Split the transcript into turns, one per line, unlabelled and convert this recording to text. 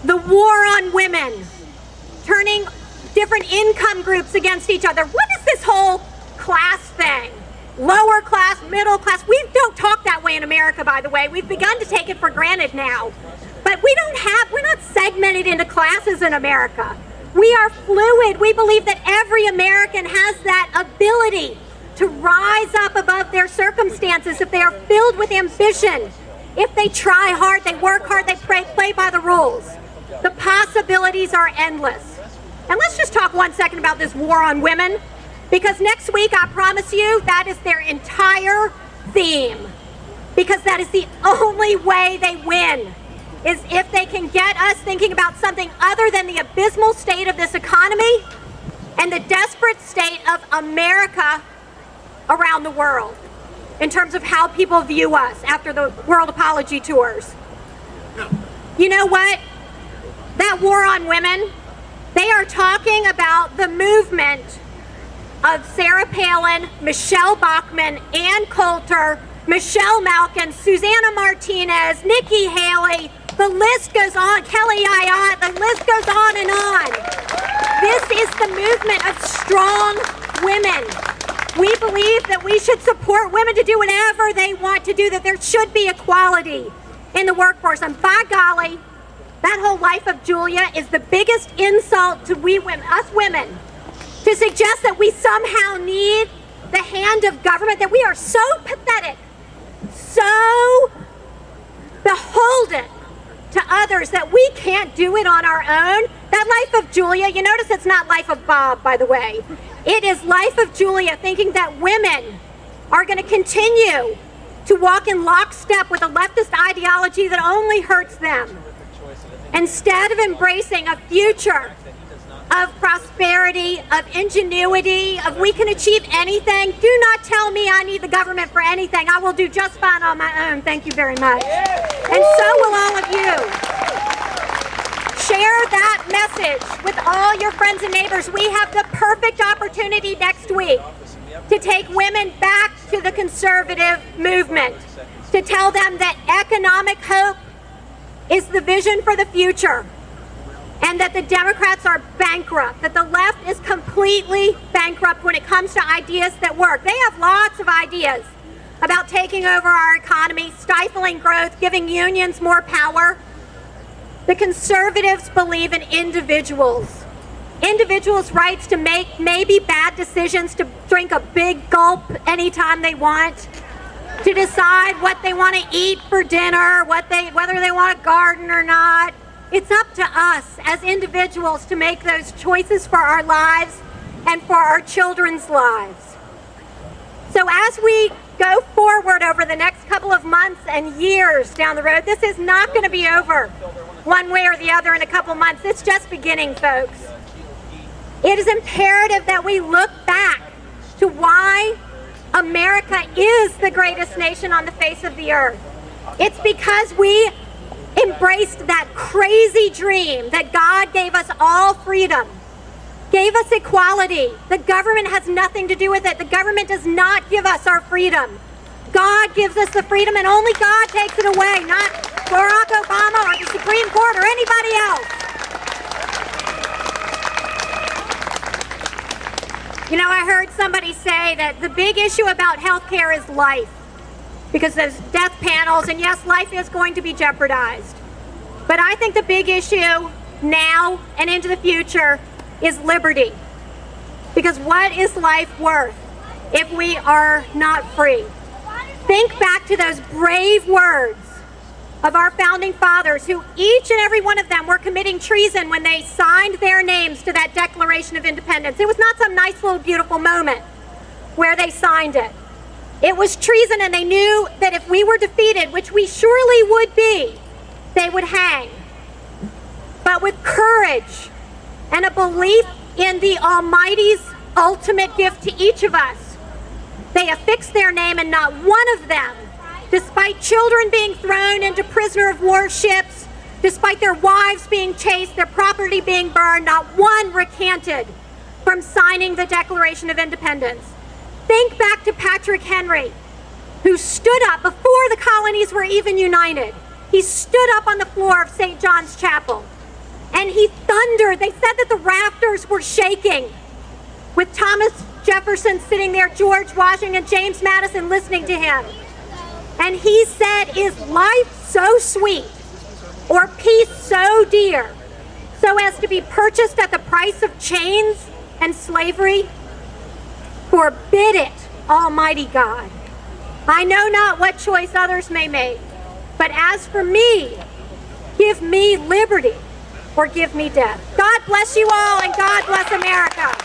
the war on women, turning different income groups against each other. What is this whole class thing? Lower class, middle class. We don't talk that way in America, by the way. We've begun to take it for granted now. But we're not segmented into classes in America. We are fluid. We believe that every American has that ability to rise up above their circumstances if they are filled with ambition. If they try hard, they work hard, they play by the rules. The possibilities are endless. And let's just talk 1 second about this war on women, because next week, I promise you, that is their entire theme. Because that is the only way they win, is if they can get us thinking about something other than the abysmal state of this economy and the desperate state of America around the world in terms of how people view us after the World Apology Tours. You know what? That war on women, they are talking about the movement of Sarah Palin, Michelle Bachmann, Ann Coulter, Michelle Malkin, Susanna Martinez, Nikki Haley, the list goes on, Kelly Ayotte, the list goes on and on. This is the movement of strong women. We believe that we should support women to do whatever they want to do, that there should be equality in the workforce. And by golly, that whole life of Julia is the biggest insult to us women, to suggest that we somehow need the hand of government, that we are so pathetic, so beholden to others that we can't do it on our own. That life of Julia, you notice it's not life of Bob, by the way. It is life of Julia, thinking that women are going to continue to walk in lockstep with a leftist ideology that only hurts them, instead of embracing a future of prosperity, of ingenuity, of we can achieve anything. Do not tell me I need the government for anything. I will do just fine on my own. Thank you very much. And so will all of you. Share that message with all your friends and neighbors. We have the perfect opportunity next week to take women back to the conservative movement, to tell them that economic hope is the vision for the future, and that the Democrats are bankrupt, that the left is completely bankrupt when it comes to ideas that work. They have lots of ideas about taking over our economy, stifling growth, giving unions more power. The conservatives believe in individuals. Individuals' rights to make maybe bad decisions, to drink a big gulp anytime they want, to decide what they want to eat for dinner, whether they want a garden or not. It's up to us as individuals to make those choices for our lives and for our children's lives. So as we go forward over the next couple of months and years down the road, this is not going to be over one way or the other in a couple months. It's just beginning, folks. It is imperative that we look back to why America is the greatest nation on the face of the earth. It's because we embraced that crazy dream that God gave us all freedom, gave us equality. The government has nothing to do with it. The government does not give us our freedom. God gives us the freedom, and only God takes it away, not Barack Obama or the Supreme Court or anybody else. You know, I heard somebody say that the big issue about health care is life, because there's death panels, and yes, life is going to be jeopardized. But I think the big issue now and into the future is liberty. Because what is life worth if we are not free? Think back to those brave words of our founding fathers, who each and every one of them were committing treason when they signed their names to that Declaration of Independence. It was not some nice little beautiful moment where they signed it. It was treason, and they knew that if we were defeated, which we surely would be, they would hang. But with courage and a belief in the Almighty's ultimate gift to each of us, they affixed their name, and not one of them, despite children being thrown into prisoner of war ships, despite their wives being chased, their property being burned, not one recanted from signing the Declaration of Independence. Think back to Patrick Henry, who stood up before the colonies were even united. He stood up on the floor of St. John's Chapel And he thundered. They said that the rafters were shaking with Thomas Jefferson sitting there, George Washington, James Madison listening to him. And he said, is life so sweet or peace so dear so as to be purchased at the price of chains and slavery? Forbid it, Almighty God. I know not what choice others may make, but as for me, give me liberty or give me death. God bless you all, and God bless America.